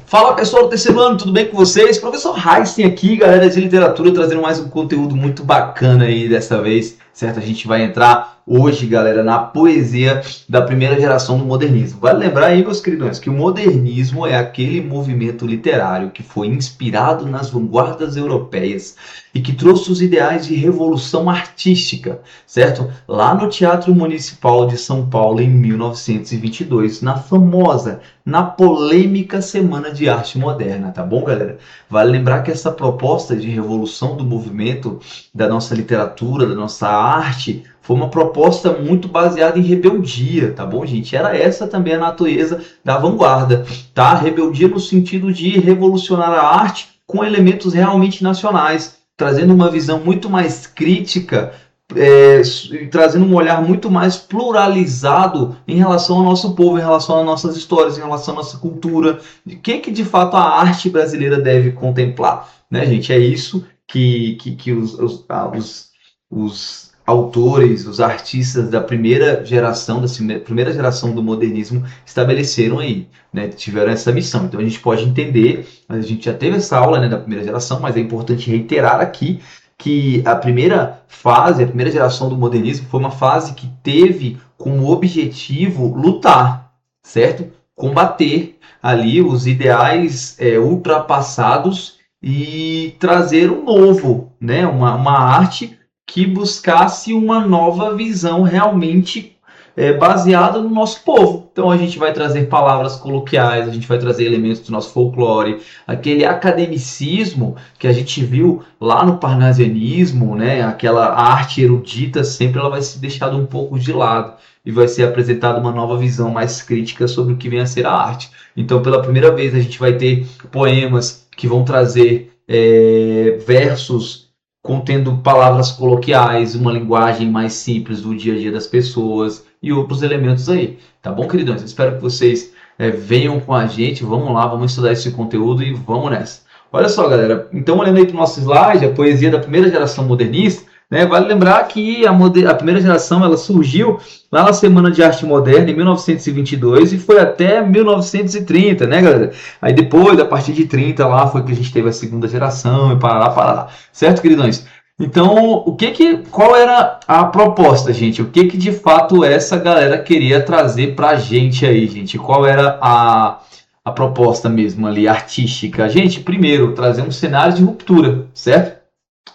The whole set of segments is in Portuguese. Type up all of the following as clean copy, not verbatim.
Fala pessoal do terceiro ano, tudo bem com vocês? Professor Heisen aqui, galera de literatura, trazendo mais um conteúdo muito bacana aí dessa vez, certo? A gente vai entrar hoje, galera, na poesia da primeira geração do modernismo. Vale lembrar aí, meus queridões, que o modernismo é aquele movimento literário que foi inspirado nas vanguardas europeias e que trouxe os ideais de revolução artística, certo? Lá no Teatro Municipal de São Paulo, em 1922, na polêmica Semana de Arte Moderna, tá bom, galera? Vale lembrar que essa proposta de revolução do movimento da nossa literatura, da nossa arte, foi uma proposta muito baseada em rebeldia, tá bom, gente? Era essa também a natureza da vanguarda, tá? Rebeldia no sentido de revolucionar a arte com elementos realmente nacionais, trazendo uma visão muito mais crítica, trazendo um olhar muito mais pluralizado em relação ao nosso povo, em relação às nossas histórias, em relação à nossa cultura, de que de fato a arte brasileira deve contemplar, né, gente? É isso que os autores, os artistas da primeira geração do modernismo estabeleceram aí, né? Tiveram essa missão. Então a gente pode entender, a gente já teve essa aula, né, da primeira geração, mas é importante reiterar aqui que a primeira fase, a primeira geração do modernismo foi uma fase que teve como objetivo lutar, certo? Combater ali os ideais ultrapassados e trazer um novo, né? Uma arte que buscasse uma nova visão realmente baseada no nosso povo. Então a gente vai trazer palavras coloquiais, a gente vai trazer elementos do nosso folclore, aquele academicismo que a gente viu lá no parnasianismo, né? Aquela arte erudita, sempre ela vai ser deixada um pouco de lado e vai ser apresentada uma nova visão mais crítica sobre o que vem a ser a arte. Então, pela primeira vez, a gente vai ter poemas que vão trazer versos contendo palavras coloquiais, uma linguagem mais simples do dia a dia das pessoas e outros elementos aí. Tá bom, queridões? Eu espero que vocês venham com a gente, vamos lá, vamos estudar esse conteúdo e vamos nessa. Olha só, galera, então olhando aí para o nosso slide, a poesia da primeira geração modernista, né, vale lembrar que a primeira geração ela surgiu lá na Semana de Arte Moderna, em 1922, e foi até 1930, né, galera? Aí depois, a partir de 30, lá foi que a gente teve a segunda geração e parará. Certo, queridões? Então, qual era a proposta, gente? O que de fato essa galera queria trazer pra gente aí, gente? Qual era a proposta mesmo ali, artística? Gente, primeiro, trazer um cenário de ruptura, certo?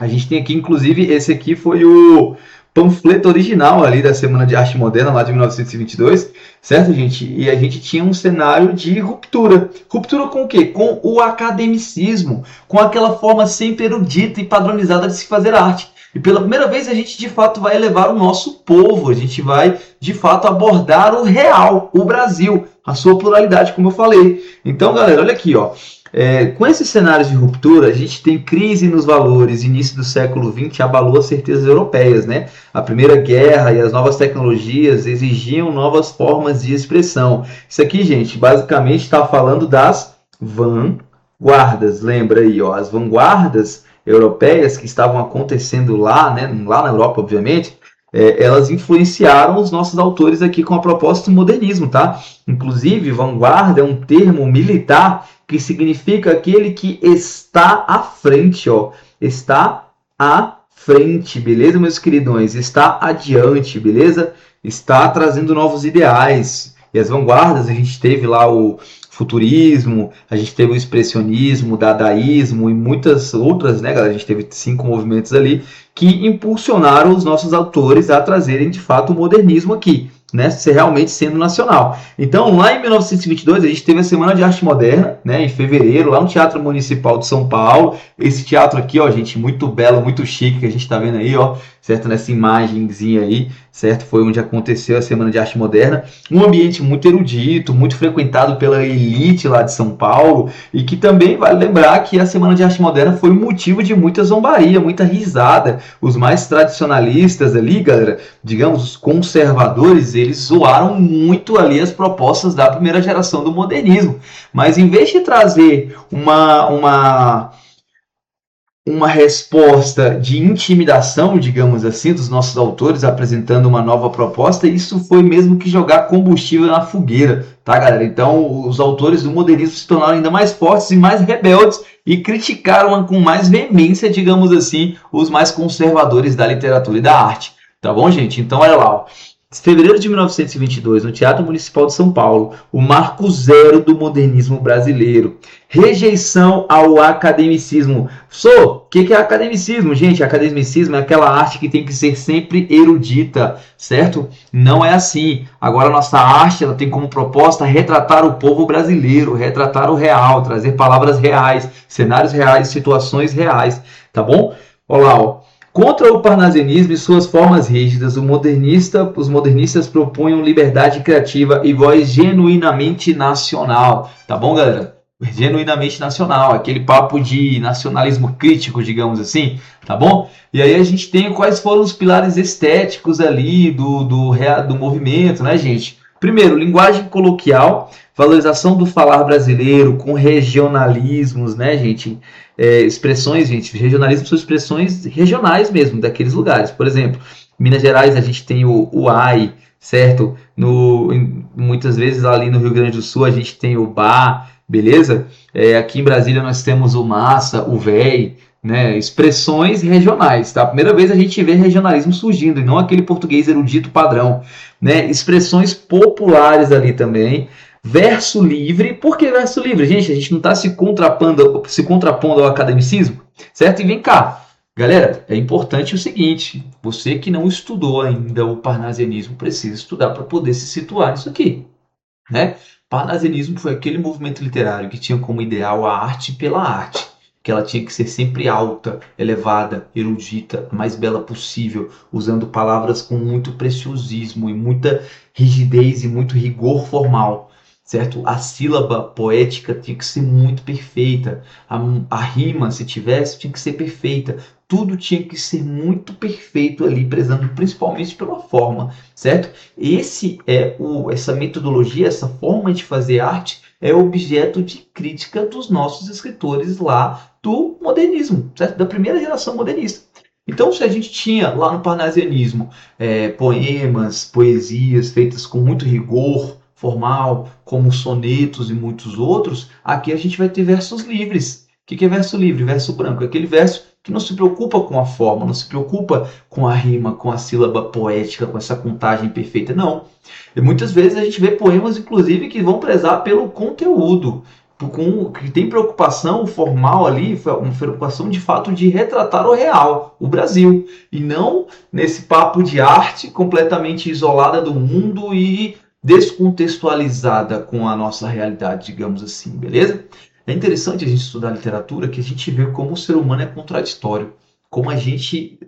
A gente tem aqui, inclusive, esse aqui foi o panfleto original ali da Semana de Arte Moderna, lá de 1922, certo, gente? E a gente tinha um cenário de ruptura. Ruptura com o quê? Com o academicismo, com aquela forma sempre erudita e padronizada de se fazer arte. E pela primeira vez a gente, de fato, vai elevar o nosso povo, a gente vai, de fato, abordar o real, o Brasil, a sua pluralidade, como eu falei. Então, galera, olha aqui, ó. Com esses cenários de ruptura, a gente tem crise nos valores. Início do século XX abalou as certezas europeias, né? A Primeira Guerra e as novas tecnologias exigiam novas formas de expressão. Isso aqui, gente, basicamente está falando das vanguardas. Lembra aí, ó, as vanguardas europeias que estavam acontecendo lá, né? Lá na Europa, obviamente. Elas influenciaram os nossos autores aqui com a proposta do modernismo, tá? Inclusive, vanguarda é um termo militar que significa aquele que está à frente, ó. Está à frente, beleza, meus queridões? Está adiante, beleza? Está trazendo novos ideais. E as vanguardas, a gente teve lá o futurismo, a gente teve o expressionismo, o dadaísmo e muitas outras, né, galera? A gente teve 5 movimentos ali que impulsionaram os nossos autores a trazerem, de fato, o modernismo aqui, né, realmente sendo nacional. Então, lá em 1922, a gente teve a Semana de Arte Moderna, né, em fevereiro, lá no Teatro Municipal de São Paulo. Esse teatro aqui, ó, gente, muito belo, muito chique, que a gente tá vendo aí, ó, certo, nessa imagenzinha aí, certo, foi onde aconteceu a Semana de Arte Moderna. Um ambiente muito erudito, muito frequentado pela elite lá de São Paulo, e que também vale lembrar que a Semana de Arte Moderna foi motivo de muita zombaria, muita risada. Os mais tradicionalistas ali, galera, digamos, os conservadores, eles zoaram muito ali as propostas da primeira geração do modernismo. Mas em vez de trazer uma uma resposta de intimidação, digamos assim, dos nossos autores apresentando uma nova proposta, e isso foi mesmo que jogar combustível na fogueira, tá, galera? Então, os autores do modernismo se tornaram ainda mais fortes e mais rebeldes e criticaram com mais veemência, digamos assim, os mais conservadores da literatura e da arte. Tá bom, gente? Então, olha lá, ó. Fevereiro de 1922, no Teatro Municipal de São Paulo, o marco zero do modernismo brasileiro. Rejeição ao academicismo. O que é academicismo, gente? Academicismo é aquela arte que tem que ser sempre erudita, certo? Não é assim. Agora, a nossa arte ela tem como proposta retratar o povo brasileiro, retratar o real, trazer palavras reais, cenários reais, situações reais, tá bom? Olha lá, ó. Contra o parnasianismo e suas formas rígidas, os modernistas propunham liberdade criativa e voz genuinamente nacional. Tá bom, galera? Genuinamente nacional, aquele papo de nacionalismo crítico, digamos assim, tá bom? E aí a gente tem quais foram os pilares estéticos ali do movimento, né, gente? Primeiro, linguagem coloquial, valorização do falar brasileiro com regionalismos, né, gente? Expressões, gente, regionalismo são expressões regionais mesmo, daqueles lugares. Por exemplo, em Minas Gerais a gente tem o ai, certo? Muitas vezes ali no Rio Grande do Sul a gente tem o ba, beleza? Aqui em Brasília nós temos o massa, o véi, né? Expressões regionais, tá? A primeira vez a gente vê regionalismo surgindo e não aquele português erudito padrão, né? Expressões populares ali também. Verso livre. Por que verso livre? Gente, a gente não está se contrapondo ao academicismo, certo? E vem cá, galera, é importante o seguinte, você que não estudou ainda o parnasianismo precisa estudar para poder se situar nisso aqui, né? Parnasianismo foi aquele movimento literário que tinha como ideal a arte pela arte, que ela tinha que ser sempre alta, elevada, erudita, a mais bela possível, usando palavras com muito preciosismo e muita rigidez e muito rigor formal. Certo? A sílaba poética tinha que ser muito perfeita, a rima, se tivesse, tinha que ser perfeita, tudo tinha que ser muito perfeito ali, prezando principalmente pela forma, certo? Essa metodologia, essa forma de fazer arte é objeto de crítica dos nossos escritores lá do modernismo, certo? Da primeira geração modernista. Então, se a gente tinha lá no parnasianismo poemas, poesias feitas com muito rigor formal, como sonetos e muitos outros, aqui a gente vai ter versos livres. O que é verso livre? Verso branco. É aquele verso que não se preocupa com a forma, não se preocupa com a rima, com a sílaba poética, com essa contagem perfeita. Não. E muitas vezes a gente vê poemas, inclusive, que vão prezar pelo conteúdo, que tem preocupação formal ali, uma preocupação de fato de retratar o real, o Brasil, e não nesse papo de arte completamente isolada do mundo e descontextualizada com a nossa realidade, digamos assim, beleza? É interessante a gente estudar literatura, que a gente vê como o ser humano é contraditório, como a gente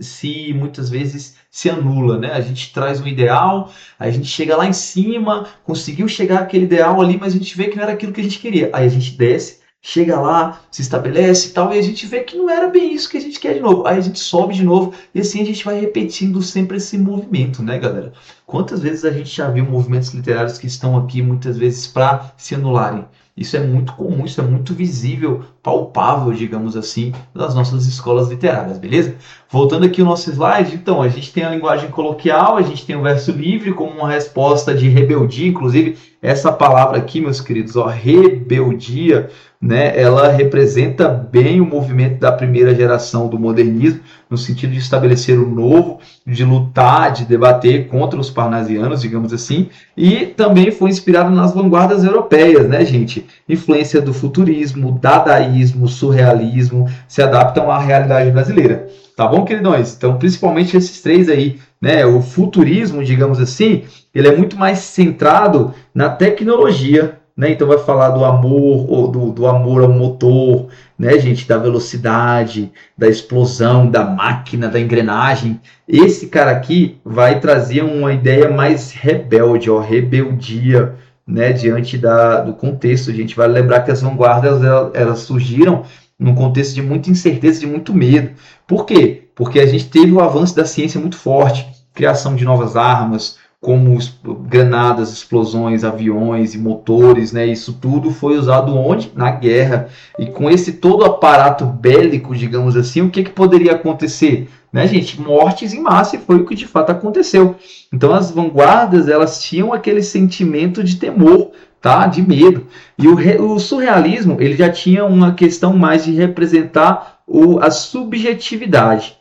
muitas vezes se anula, né? A gente traz um ideal, a gente chega lá em cima, conseguiu chegar àquele ideal ali, mas a gente vê que não era aquilo que a gente queria. Aí a gente desce, chega lá, se estabelece e tal, e a gente vê que não era bem isso que a gente quer de novo. Aí a gente sobe de novo, e assim a gente vai repetindo sempre esse movimento, né, galera? Quantas vezes a gente já viu movimentos literários que estão aqui muitas vezes para se anularem? Isso é muito comum, isso é muito visível, palpável, digamos assim, nas nossas escolas literárias, beleza? Voltando aqui ao nosso slide, então, a gente tem a linguagem coloquial, a gente tem o verso livre como uma resposta de rebeldia, inclusive essa palavra aqui, meus queridos, ó, rebeldia, né, ela representa bem o movimento da primeira geração do modernismo, no sentido de estabelecer o novo, de lutar, de debater contra os parnasianos, digamos assim, e também foi inspirado nas vanguardas europeias, né, gente? Influência do futurismo, dadaísmo, surrealismo, se adaptam à realidade brasileira. Tá bom, queridões? Então, principalmente esses três aí, né? O futurismo, digamos assim, ele é muito mais centrado na tecnologia, né? Então vai falar do amor, ou do amor ao motor, né, gente? Da velocidade, da explosão, da máquina, da engrenagem. Esse cara aqui vai trazer uma ideia mais rebelde, ó, rebeldia, né, diante do contexto. A gente vai lembrar que as vanguardas elas surgiram num contexto de muita incerteza, de muito medo. Por quê? Porque a gente teve o avanço da ciência muito forte, criação de novas armas, como granadas, explosões, aviões e motores, né? Isso tudo foi usado onde? Na guerra. E com esse todo aparato bélico, digamos assim, o que poderia acontecer? Né, gente? Mortes em massa, e foi o que de fato aconteceu. Então as vanguardas, elas tinham aquele sentimento de temor, tá? De medo. E o surrealismo, ele já tinha uma questão mais de representar a subjetividade.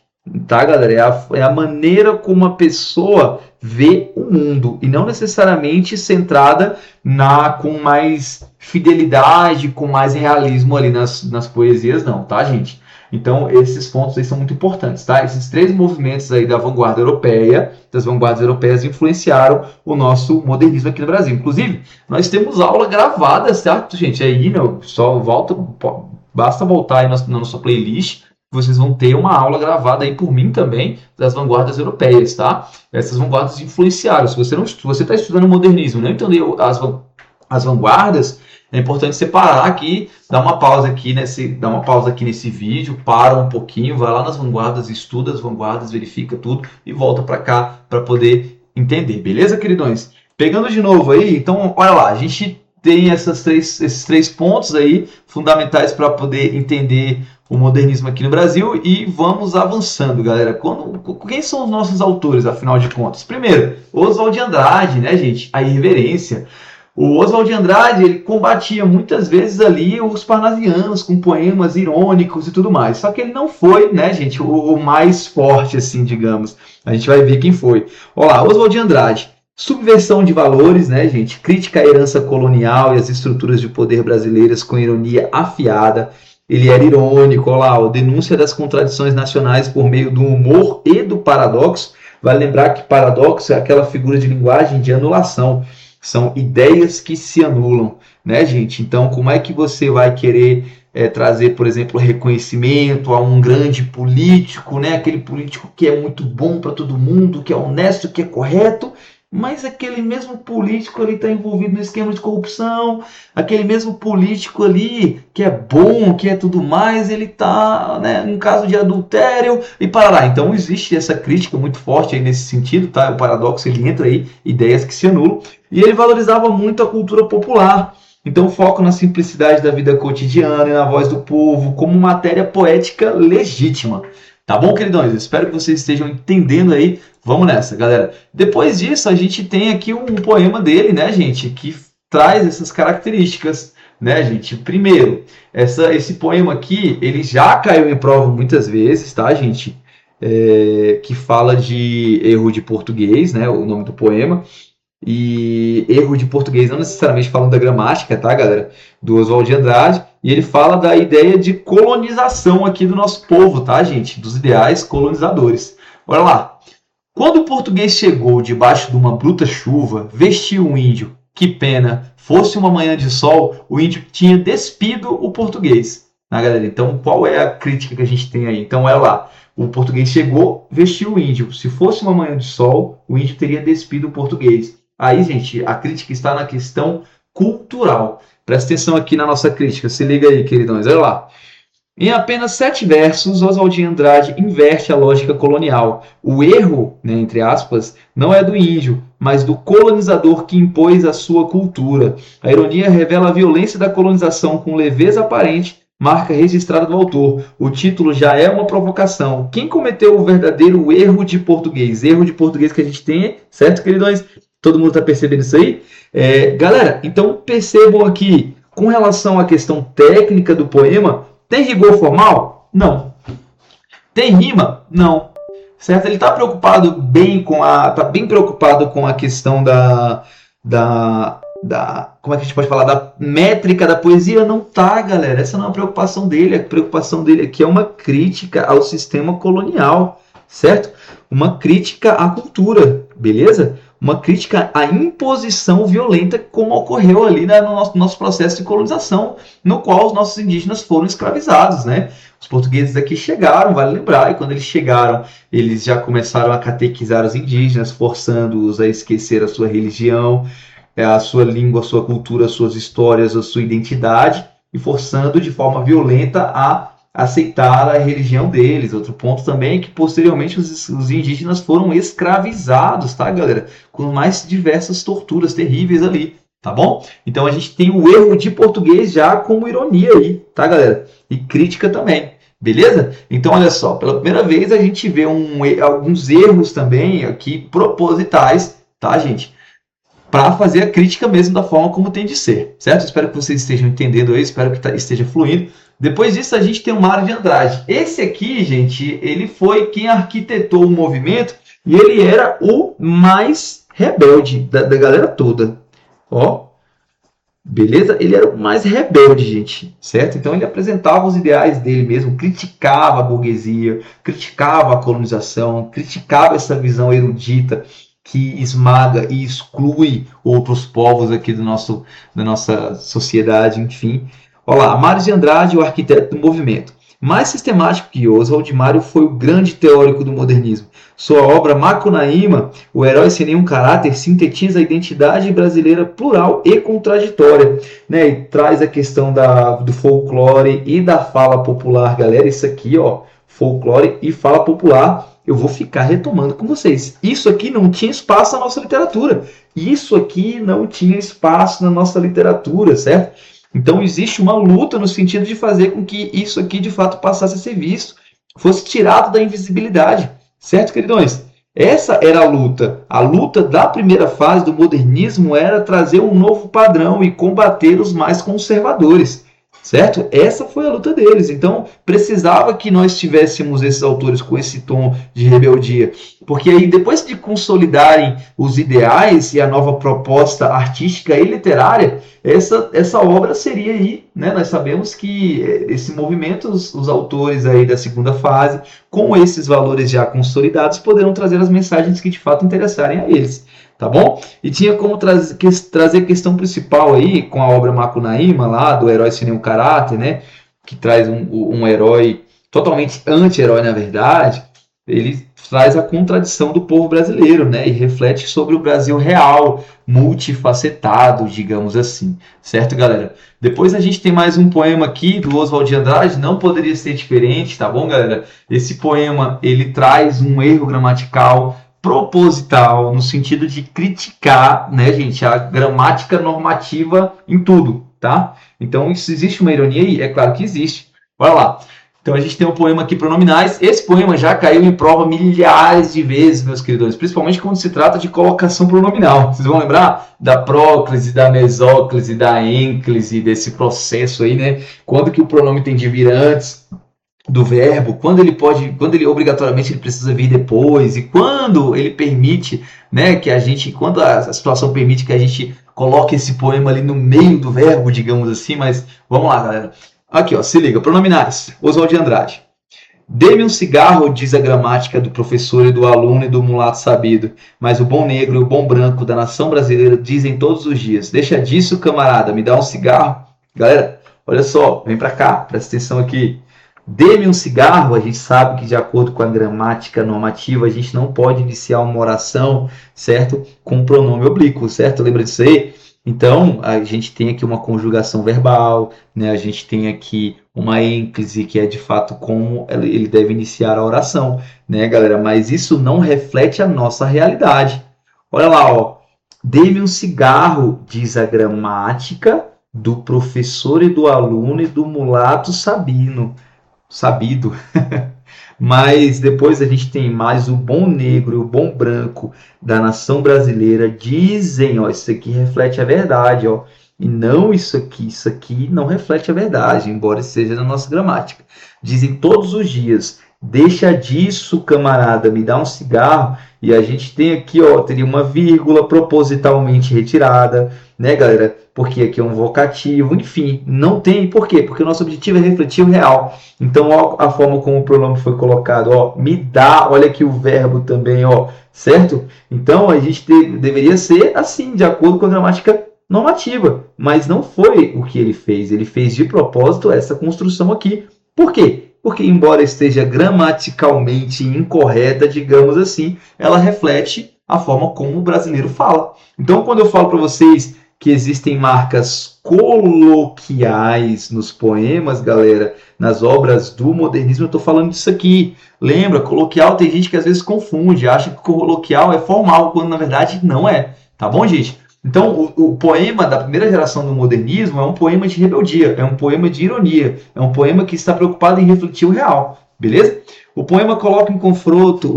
Tá, galera? É a maneira como a pessoa vê o mundo e não necessariamente centrada com mais fidelidade, com mais realismo ali nas poesias, não, tá, gente? Então, esses pontos aí são muito importantes, tá? Esses três movimentos aí da vanguarda europeia, das vanguardas europeias, influenciaram o nosso modernismo aqui no Brasil. Inclusive, nós temos aula gravada, certo, gente? Aí, meu, só basta voltar aí na nossa playlist, vocês vão ter uma aula gravada aí por mim também, das vanguardas europeias, tá? Essas vanguardas influenciaram. Se você está estudando modernismo, não entendeu as vanguardas, é importante separar aqui, dar uma pausa aqui nesse vídeo, para um pouquinho, vai lá nas vanguardas, estuda as vanguardas, verifica tudo e volta para cá para poder entender, beleza, queridões? Pegando de novo aí, então, olha lá, a gente tem esses três pontos aí fundamentais para poder entender o modernismo aqui no Brasil e vamos avançando, galera. Quem são os nossos autores, afinal de contas? Primeiro, Oswald de Andrade, né, gente? A irreverência. O Oswald de Andrade, ele combatia muitas vezes ali os parnasianos com poemas irônicos e tudo mais. Só que ele não foi, né, gente, o mais forte, assim, digamos. A gente vai ver quem foi. Olá, Oswald de Andrade. Subversão de valores, né, gente? Crítica à herança colonial e às estruturas de poder brasileiras com ironia afiada. Ele era irônico, olha lá, denúncia das contradições nacionais por meio do humor e do paradoxo. Vale lembrar que paradoxo é aquela figura de linguagem de anulação. São ideias que se anulam, né, gente? Então, como é que você vai querer trazer, por exemplo, reconhecimento a um grande político, né? Aquele político que é muito bom para todo mundo, que é honesto, que é correto, mas aquele mesmo político ali está envolvido no esquema de corrupção, aquele mesmo político ali que é bom, que é tudo mais, ele está, né, num caso de adultério e parará. Então existe essa crítica muito forte aí nesse sentido, tá? O paradoxo, ele entra aí, ideias que se anulam, e ele valorizava muito a cultura popular. Então foco na simplicidade da vida cotidiana e na voz do povo como matéria poética legítima. Tá bom, queridões? Espero que vocês estejam entendendo aí. Vamos nessa, galera. Depois disso, a gente tem aqui um poema dele, né, gente, que traz essas características, né, gente? Primeiro, esse poema aqui, ele já caiu em prova muitas vezes, tá, gente? Que fala de erro de português, né, o nome do poema. E erro de português não necessariamente falando da gramática, tá, galera? Do Oswald de Andrade. E ele fala da ideia de colonização aqui do nosso povo, tá, gente? Dos ideais colonizadores. Olha lá. Quando o português chegou debaixo de uma bruta chuva, vestiu um índio. Que pena, fosse uma manhã de sol, o índio tinha despido o português. Né, galera? Então, qual é a crítica que a gente tem aí? Então, olha lá. O português chegou, vestiu o índio. Se fosse uma manhã de sol, o índio teria despido o português. Aí, gente, a crítica está na questão cultural. Presta atenção aqui na nossa crítica. Se liga aí, queridões. Olha lá. Em apenas 7 versos, Oswald de Andrade inverte a lógica colonial. O erro, né, entre aspas, não é do índio, mas do colonizador que impôs a sua cultura. A ironia revela a violência da colonização com leveza aparente, marca registrada do autor. O título já é uma provocação. Quem cometeu o verdadeiro erro de português? Erro de português que a gente tem, certo, queridões? Todo mundo está percebendo isso aí? Galera, então percebam aqui, com relação à questão técnica do poema, tem rigor formal? Não. Tem rima? Não. Certo? Ele está tá bem preocupado com a questão como é que a gente pode falar? Da métrica da poesia? Não tá, galera. Essa não é a preocupação dele. A preocupação dele aqui é uma crítica ao sistema colonial, certo? Uma crítica à cultura, beleza? Uma crítica à imposição violenta como ocorreu ali no nosso processo de colonização, no qual os nossos indígenas foram escravizados, né? Os portugueses aqui chegaram, vale lembrar, e quando eles chegaram, eles já começaram a catequizar os indígenas, forçando-os a esquecer a sua religião, a sua língua, a sua cultura, as suas histórias, a sua identidade, e forçando de forma violenta a aceitar a religião deles. Outro ponto também é que posteriormente os indígenas foram escravizados, tá, galera? Com mais diversas torturas terríveis ali, tá bom? Então a gente tem o erro de português já como ironia aí, tá, galera? E crítica também. Beleza? Então, olha só, pela primeira vez a gente vê alguns erros também aqui propositais, tá, gente? Para fazer a crítica mesmo da forma como tem de ser, certo? Espero que vocês estejam entendendo aí, espero que esteja fluindo. Depois disso, a gente tem o Mário de Andrade. Esse aqui, gente, ele foi quem arquitetou o movimento e ele era o mais rebelde da galera toda. Ó, beleza? Ele era o mais rebelde, gente, certo? Então ele apresentava os ideais dele mesmo, criticava a burguesia, criticava a colonização, criticava essa visão erudita que esmaga e exclui outros povos aqui da nossa sociedade, enfim. Olha lá, Mário de Andrade, o arquiteto do movimento. Mais sistemático que Oswald, Mário foi o grande teórico do modernismo. Sua obra Macunaíma, O Herói Sem Nenhum Caráter, sintetiza a identidade brasileira plural e contraditória, né? E traz a questão do folclore e da fala popular. Galera, isso aqui, ó, folclore e fala popular, eu vou ficar retomando com vocês. Isso aqui não tinha espaço na nossa literatura. Isso aqui não tinha espaço na nossa literatura, certo? Então existe uma luta no sentido de fazer com que isso aqui de fato passasse a ser visto, fosse tirado da invisibilidade, certo, queridões? Essa era a luta. A luta da primeira fase do modernismo era trazer um novo padrão e combater os mais conservadores, certo? Essa foi a luta deles. Então precisava que nós tivéssemos esses autores com esse tom de rebeldia, porque aí depois de consolidarem os ideais e a nova proposta artística e literária, essa obra seria aí, né? Nós sabemos que esse movimento, os autores aí da segunda fase, com esses valores já consolidados, poderão trazer as mensagens que de fato interessarem a eles, tá bom? E tinha como trazer a questão principal aí, com a obra Macunaíma lá, do Herói Sem Nenhum Caráter, né? Que traz um herói totalmente anti-herói, na verdade. Ele traz a contradição do povo brasileiro, né? E reflete sobre o Brasil real, multifacetado, digamos assim. Certo, galera? Depois a gente tem mais um poema aqui do Oswald de Andrade, não poderia ser diferente, tá bom, galera? Esse poema, ele traz um erro gramatical proposital, no sentido de criticar, né, gente, a gramática normativa em tudo, tá? Então, existe uma ironia aí? É claro que existe. Bora lá. Então a gente tem um poema aqui, pronominais. Esse poema já caiu em prova milhares de vezes, meus queridos, principalmente quando se trata de colocação pronominal. Vocês vão lembrar da próclise, da mesóclise, da ênclise, desse processo aí, né? Quando que o pronome tem de vir antes do verbo, quando ele obrigatoriamente ele precisa vir depois, e quando ele permite, né, que a gente, quando a situação permite que a gente coloque esse poema ali no meio do verbo, digamos assim. Mas vamos lá, galera. Aqui, ó, se liga, pronominais, Oswald de Andrade. Dê-me um cigarro, diz a gramática do professor e do aluno e do mulato sabido, mas o bom negro e o bom branco da nação brasileira dizem todos os dias, deixa disso, camarada, me dá um cigarro. Galera, olha só, vem pra cá, presta atenção aqui. Dê-me um cigarro, a gente sabe que de acordo com a gramática normativa, a gente não pode iniciar uma oração, certo? Com um pronome oblíquo, certo? Lembra disso aí? Então, a gente tem aqui uma conjugação verbal, né? A gente tem aqui uma ênclise, que é de fato como ele deve iniciar a oração, né, galera? Mas isso não reflete a nossa realidade. Olha lá, ó. Dê-me um cigarro, diz a gramática do professor e do aluno e do mulato sabido. Mas depois a gente tem mais o bom negro e o bom branco da nação brasileira dizem, ó, isso aqui reflete a verdade, ó, e não isso aqui não reflete a verdade, embora seja na nossa gramática. Dizem todos os dias, deixa disso, camarada, me dá um cigarro, e a gente tem aqui, ó, teria uma vírgula propositalmente retirada, né, galera? Porque aqui é um vocativo, enfim, não tem. Por quê? Porque o nosso objetivo é refletir o real. Então, ó, a forma como o pronome foi colocado, ó, me dá, olha aqui o verbo também, ó, certo? Então, a gente deveria ser assim, de acordo com a gramática normativa, mas não foi o que ele fez. Ele fez de propósito essa construção aqui. Por quê? Porque, embora esteja gramaticalmente incorreta, digamos assim, ela reflete a forma como o brasileiro fala. Então, quando eu falo para vocês que existem marcas coloquiais nos poemas, galera, nas obras do modernismo. Eu estou falando disso aqui. Lembra, coloquial tem gente que às vezes confunde, acha que coloquial é formal, quando na verdade não é. Tá bom, gente? Então, o poema da primeira geração do modernismo é um poema de rebeldia, é um poema de ironia, é um poema que está preocupado em refletir o real, beleza? O poema coloca em confronto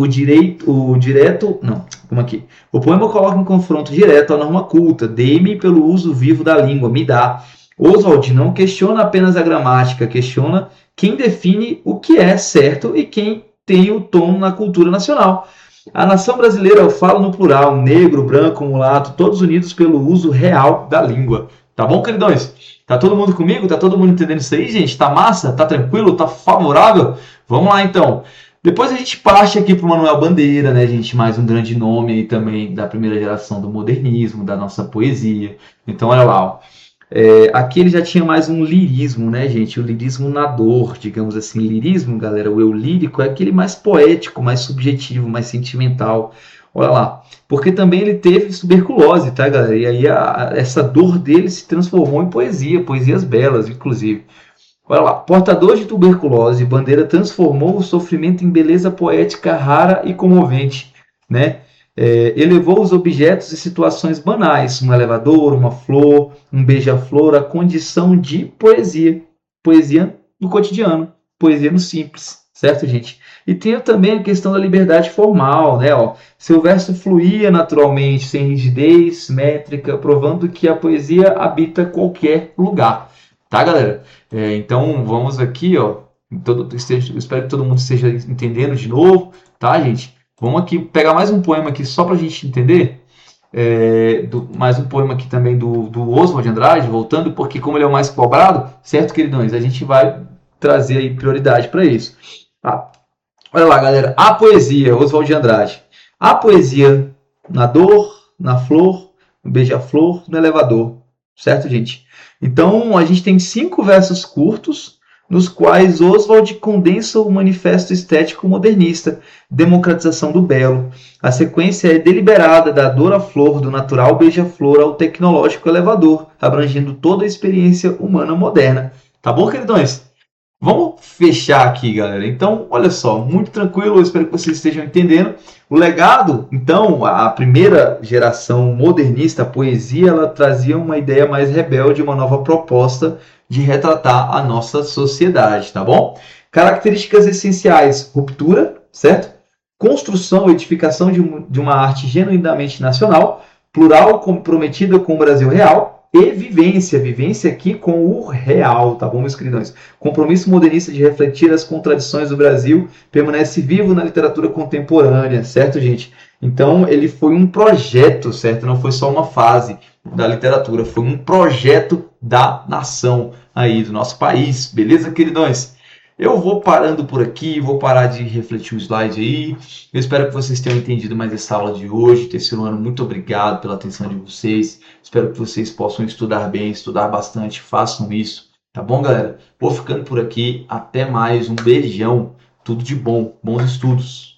o poema coloca em confronto direto a norma culta, dê-me pelo uso vivo da língua, me dá. Oswald não questiona apenas a gramática, questiona quem define o que é certo e quem tem o tom na cultura nacional. A nação brasileira, eu falo no plural, negro, branco, mulato, todos unidos pelo uso real da língua. Tá bom, queridões? Tá todo mundo comigo? Tá todo mundo entendendo isso aí, gente? Tá massa? Tá tranquilo? Tá favorável? Vamos lá, então. Depois a gente parte aqui para o Manuel Bandeira, né, gente? Mais um grande nome aí também da primeira geração do modernismo, da nossa poesia. Então, olha lá, ó. Aqui ele já tinha mais um lirismo, né, gente? O lirismo na dor, digamos assim. Lirismo, galera, o eu lírico é aquele mais poético, mais subjetivo, mais sentimental. Olha lá. Porque também ele teve tuberculose, tá, galera? E aí essa dor dele se transformou em poesia, poesias belas, inclusive. Olha lá. Portador de tuberculose, Bandeira transformou o sofrimento em beleza poética rara e comovente, né? Elevou os objetos e situações banais, um elevador, uma flor, um beija-flor, à condição de poesia. Poesia no cotidiano, poesia no simples, certo, gente? E tem também a questão da liberdade formal, né? Ó, seu verso fluía naturalmente, sem rigidez, métrica, provando que a poesia habita qualquer lugar. Tá, galera? Então, vamos aqui, ó. Espero que todo mundo esteja entendendo de novo, tá, gente? Vamos aqui pegar mais um poema aqui só para a gente entender. Mais um poema aqui também do Oswald de Andrade, voltando, porque como ele é o mais cobrado, certo, queridões? A gente vai trazer aí prioridade para isso. Olha lá, galera. A poesia, Oswald de Andrade. A poesia na dor, na flor, no beija-flor, no elevador. Certo, gente? Então, a gente tem 5 versos curtos, nos quais Oswald condensa o manifesto estético modernista, democratização do belo. A sequência é deliberada, da dor à flor, do natural beija-flor ao tecnológico elevador, abrangendo toda a experiência humana moderna. Tá bom, queridões? Vamos fechar aqui, galera. Então, olha só, muito tranquilo, eu espero que vocês estejam entendendo. O legado, então, a primeira geração modernista, a poesia, ela trazia uma ideia mais rebelde, uma nova proposta de retratar a nossa sociedade, tá bom? Características essenciais: ruptura, certo? Construção, edificação de uma arte genuinamente nacional, plural, comprometida com o Brasil real, e vivência, vivência aqui com o real, tá bom, meus queridões? Compromisso modernista de refletir as contradições do Brasil permanece vivo na literatura contemporânea, certo, gente? Então, ele foi um projeto, certo? Não foi só uma fase da literatura, foi um projeto da nação aí, do nosso país, beleza, queridões? Eu vou parando por aqui, vou parar de refletir o slide aí. Eu espero que vocês tenham entendido mais essa aula de hoje. Terceiro ano, muito obrigado pela atenção de vocês. Espero que vocês possam estudar bem, estudar bastante, façam isso. Tá bom, galera? Vou ficando por aqui. Até mais. Um beijão. Tudo de bom. Bons estudos.